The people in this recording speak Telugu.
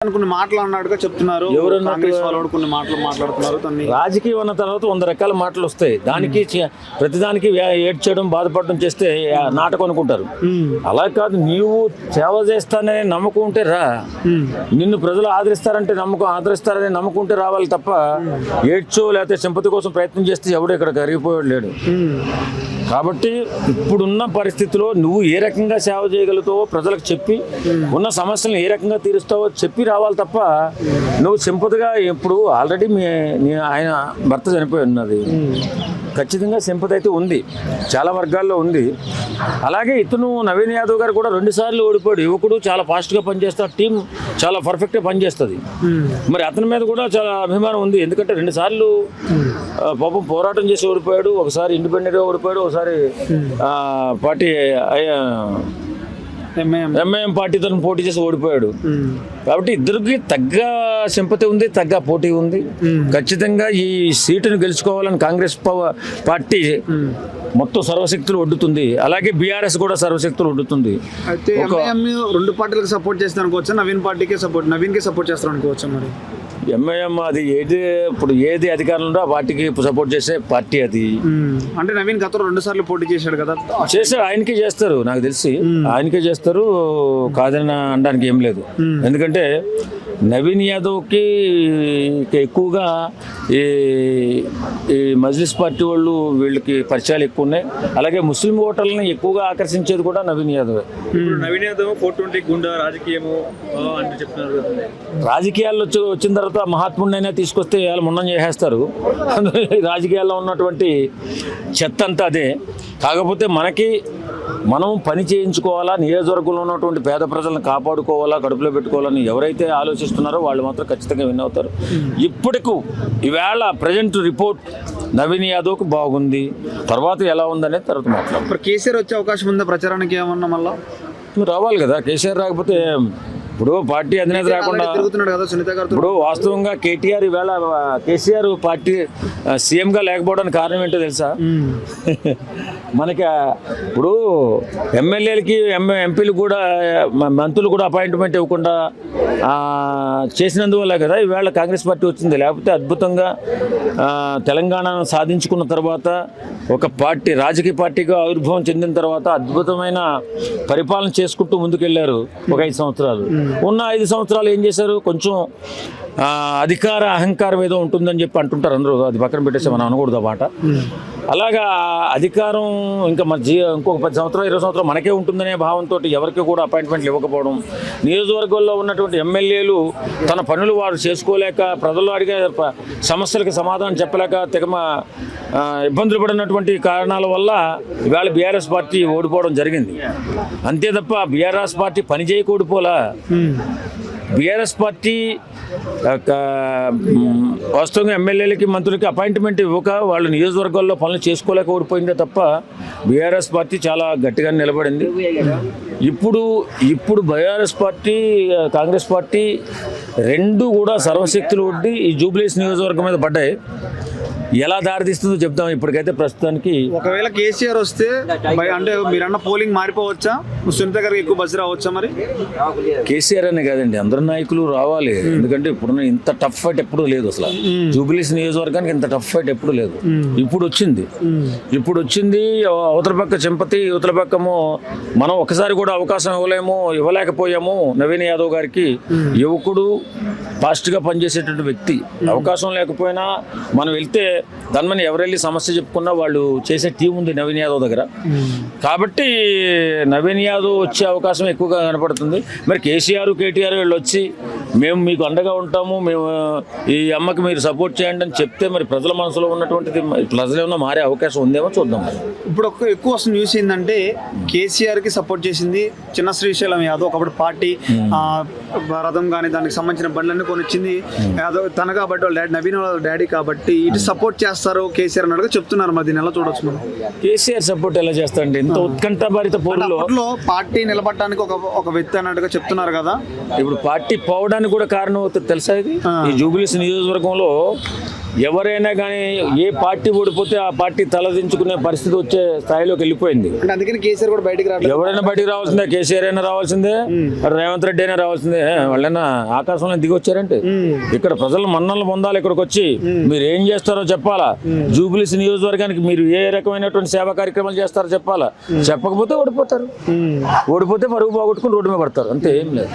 కొన్ని మాటలు అన్నట్టుగా చెప్తున్నారు. కొన్ని మాటలు మాట్లాడుతున్నారు. రాజకీయం అన్న తర్వాత 100 రకాల మాటలు వస్తాయి. దానికి ప్రతిదానికి ఏడ్చేయడం బాధపడడం చేస్తే నాటకం అనుకుంటారు. అలా కాదు, నీవు సేవ చేస్తాననే నమ్మకం ఉంటే రా, నిన్ను ప్రజలు ఆదరిస్తారనే నమ్మకం ఉంటే రావాలి తప్ప ఏడ్చో లేకపోతే సింపతి కోసం ప్రయత్నం చేస్తే ఎవడు ఇక్కడ కరిగిపోయాడు లేడు. కాబట్టి ఇప్పుడున్న పరిస్థితిలో నువ్వు ఏ రకంగా సేవ చేయగలుగుతావో ప్రజలకు చెప్పి ఉన్న సమస్యలను ఏ రకంగా తీరుస్తావో చెప్పి రావాలి తప్ప నువ్వు సింపతిగా ఇప్పుడు ఆల్రెడీ ఆయన భర్త చనిపోయి ఉన్నది. ఖచ్చితంగా సింపతి అయితే ఉంది, చాలా వర్గాల్లో ఉంది. అలాగే ఇతను నవీన్ యాదవ్ గారు కూడా 2 సార్లు ఓడిపోయాడు. యువకుడు చాలా ఫాస్ట్గా పనిచేస్తాడు, టీం చాలా పర్ఫెక్ట్గా పనిచేస్తుంది. మరి అతని మీద కూడా చాలా అభిమానం ఉంది. ఎందుకంటే 2 సార్లు పాపం పోరాటం చేసి ఓడిపోయాడు. ఒకసారి ఇండిపెండెంట్గా ఓడిపోయాడు, ఒకసారి పార్టీ ఎంఐఎం పార్టీతో పోటీ చేసి ఓడిపోయాడు. కాబట్టి ఇద్దరికి తగ్గ సింపతి ఉంది, తగ్గ పోటీ ఉంది. ఖచ్చితంగా ఈ సీటును గెలుచుకోవాలని కాంగ్రెస్ పార్టీ మొత్తం సర్వశక్తులు ఒడ్డుతుంది. అలాగే బీఆర్ఎస్ కూడా సర్వశక్తులు ఒడ్డుతుంది. అయితే రెండు పార్టీలకు సపోర్ట్ చేస్తాను అనుకోవచ్చా, నవీన్కి సపోర్ట్ చేస్తాను అనుకోవచ్చా? మరి ఎంఐఎం అది ఏది అధికారంలో ఉందో ఆ పార్టీకి సపోర్ట్ చేసే పార్టీ అది. అంటే నవీన్ గతంలో 2 సార్లు పోటీ చేశాడు కదా, చేశాడు. ఆయనకే చేస్తారు, నాకు తెలిసి ఆయనకే చేస్తారు, కాదని అనడానికి ఏం లేదు. ఎందుకంటే నవీన్ యాదవ్కి ఎక్కువగా ఈ మజ్లిస్ పార్టీ వాళ్ళు వీళ్ళకి పరిచయాలు ఎక్కువ ఉన్నాయి. అలాగే ముస్లిం ఓటర్లను ఎక్కువగా ఆకర్షించేది కూడా నవీన్ యాదవ్. నవీన్ యాదవ్ 420 గుండా రాజకీయము అని చెప్తున్నారు. రాజకీయాల్లో వచ్చిన తర్వాత మహాత్ముడినైనా తీసుకొస్తే వాళ్ళు మున్నం చేసేస్తారు. రాజకీయాల్లో ఉన్నటువంటి చెత్త అంతా అదే. కాకపోతే మనం పని చేయించుకోవాలా, నియోజకవర్గంలో ఉన్నటువంటి పేద ప్రజలను కాపాడుకోవాలా, కడుపులో పెట్టుకోవాలని ఎవరైతే ఆలోచిస్తున్నారో వాళ్ళు మాత్రం ఖచ్చితంగా విన్ అవుతారు. ఇప్పటికు ఈవేళ ప్రజెంట్ రిపోర్ట్ నవీన్ యాదవ్కి బాగుంది. తర్వాత ఎలా ఉందనేది తర్వాత మాట్లాడతాం. ఇప్పుడు కేసీఆర్ వచ్చే అవకాశం ఉందా ప్రచారానికి? ఏమన్నా మళ్ళీ రావాలి కదా. కేసీఆర్ రాకపోతే ఇప్పుడు పార్టీ అధినేత రాకుండా ఇప్పుడు వాస్తవంగా కేటీఆర్ ఈవేళ కేసీఆర్ పార్టీ సీఎంగా లేకపోవడానికి కారణం ఏంటో తెలుసా? మనకి ఇప్పుడు ఎమ్మెల్యేలకి ఎంపీలు కూడా మంత్రులు కూడా అపాయింట్మెంట్ ఇవ్వకుండా చేసినందువల్ల కదా ఈవేళ కాంగ్రెస్ పార్టీ వచ్చింది. లేకపోతే అద్భుతంగా తెలంగాణను సాధించుకున్న తర్వాత ఒక పార్టీ రాజకీయ పార్టీగా ఆవిర్భావం చెందిన తర్వాత అద్భుతమైన పరిపాలన చేసుకుంటూ ముందుకెళ్లారు. ఒక 5 సంవత్సరాలు ఉన్న 5 సంవత్సరాలు ఏం చేశారు? కొంచెం అధికార అహంకారం ఏదో ఉంటుందని చెప్పి అంటుంటారు అందరూ. అది పక్కన పెట్టేసి మనం అనకూడదు ఆ మాట. అలాగా అధికారం ఇంకా ఇంకొక 10 సంవత్సరాలు 20 సంవత్సరాలు మనకే ఉంటుందనే భావంతో ఎవరికి కూడా అపాయింట్మెంట్లు ఇవ్వకపోవడం, నియోజకవర్గంలో ఉన్నటువంటి ఎమ్మెల్యేలు తన పనులు వారు చేసుకోలేక, ప్రజలు అడిగే సమస్యలకు సమాధానం చెప్పలేక ఇబ్బందులు పడినటువంటి కారణాల వల్ల ఇవాళ బీఆర్ఎస్ పార్టీ ఓడిపోవడం జరిగింది. అంతే తప్ప బీఆర్ఎస్ పార్టీ పని చేయక ఓడిపోలా. బీఆర్ఎస్ పార్టీ వాస్తవంగా ఎమ్మెల్యేలకి మంత్రులకి అపాయింట్మెంట్ ఇవ్వక వాళ్ళు నియోజకవర్గాల్లో పనులు చేసుకోలేక ఓడిపోయిందే తప్ప బీఆర్ఎస్ పార్టీ చాలా గట్టిగా నిలబడింది. ఇప్పుడు బీఆర్ఎస్ పార్టీ కాంగ్రెస్ పార్టీ రెండు కూడా సర్వశక్తులు ఒడ్డి ఈ జూబ్లీస్ నియోజకవర్గం మీద పడ్డాయి. ఎలా దారితీస్తుందో చెప్తాం. ఇప్పటికైతే ప్రస్తుతానికి ఒకవేళ కేసీఆర్ వస్తే అంటే మీరన్న పోలింగ్ మారిపోవచ్చా? సునీత గారికి ఎక్కువ బస్ రావచ్చా? మరి కేసీఆర్ అనే కాదండి, అందరు నాయకులు రావాలి. ఎందుకంటే ఇప్పుడు ఇంత టఫ్ ఫైట్ ఎప్పుడూ లేదు. అసలు జూబ్లీస్ నియోజకవర్గానికి ఇంత టఫ్ ఫైట్ ఎప్పుడు లేదు. ఇప్పుడు వచ్చింది అవతల పక్క చింపతి, యువతల పక్కము మనం ఒకసారి కూడా అవకాశం ఇవ్వలేకపోయాము. నవీన్ యాదవ్ గారికి యువకుడు, ఫాస్ట్గా పనిచేసేటువంటి వ్యక్తి. అవకాశం లేకపోయినా మనం వెళ్తే దానిమని ఎవరెళ్ళి సమస్య చెప్పుకున్నా వాళ్ళు చేసే టీం ఉంది నవీన్ యాదవ్ దగ్గర. కాబట్టి నవీన్ యాదవ్ వచ్చే అవకాశం ఎక్కువగా కనపడుతుంది. మరి కేసీఆర్ కేటీఆర్ వీళ్ళు వచ్చి మేము మీకు అండగా ఉంటాము, మేము ఈ అమ్మకి మీరు సపోర్ట్ చేయండి అని చెప్తే మరి ప్రజల మనసులో ఉన్నటువంటిది ప్రజలు ఏమన్నా మారే అవకాశం ఉందేమో చూద్దాం. ఇప్పుడు ఎక్కువ న్యూస్ ఏంటంటే కేసీఆర్కి సపోర్ట్ చేసింది చిన్న శ్రీశైలం యాదవ్. ఒకప్పుడు పార్టీ రథం కానీ దానికి సంబంధించిన బండ్లన్నీ కొనిచ్చింది యాదవ్ తన కాబట్టి వాళ్ళ డాడీ, నవీన్ వాళ్ళ డాడీ కాబట్టి ఇటు సపోర్ట్ చేస్తారు కేసీఆర్ అన్నట్టుగా చెప్తున్నారు. మరి దీన్ని ఎలా చూడొచ్చు మనం? కేసీఆర్ సపోర్ట్ ఎలా చేస్తారండి? ఇంత ఉత్కంఠభరిత పోరులో పార్టీ నిలబడటానికి ఒక వ్యక్తి అన్నట్టుగా చెప్తున్నారు కదా. ఇప్పుడు పార్టీ పోవడానికి కూడా కారణం అవుతుంది తెలుసా? ఇది ఈ జూబ్లీస్ నియోజకవర్గంలో ఎవరైనా కానీ ఏ పార్టీ ఓడిపోతే ఆ పార్టీ తలదించుకునే పరిస్థితి వచ్చే స్థాయిలోకి వెళ్ళిపోయింది. అంటే అందుకని కేసీఆర్ కూడా బయటికి రావట్లేదు. ఎవరైనా బయటికి రావాల్సిందే, కేసీఆర్ అయినా రావాల్సిందే, రేవంత్ రెడ్డి అయినా రావాల్సిందే. వాళ్ళైనా ఆకాశంలో దిగి వచ్చారంటే ఇక్కడ ప్రజలు మన్నలు పొందాలి. ఇక్కడికి వచ్చి మీరు ఏం చేస్తారో చెప్పాలా, జూబ్లీస్ నియోజకవర్గానికి మీరు ఏ రకమైనటువంటి సేవా కార్యక్రమాలు చేస్తారో చెప్పాలా. చెప్పకపోతే ఓడిపోతారు, ఓడిపోతే పరుగు పోగొట్టుకుని రోడ్డు మీద పడతారు, అంతే, ఏం లేదు.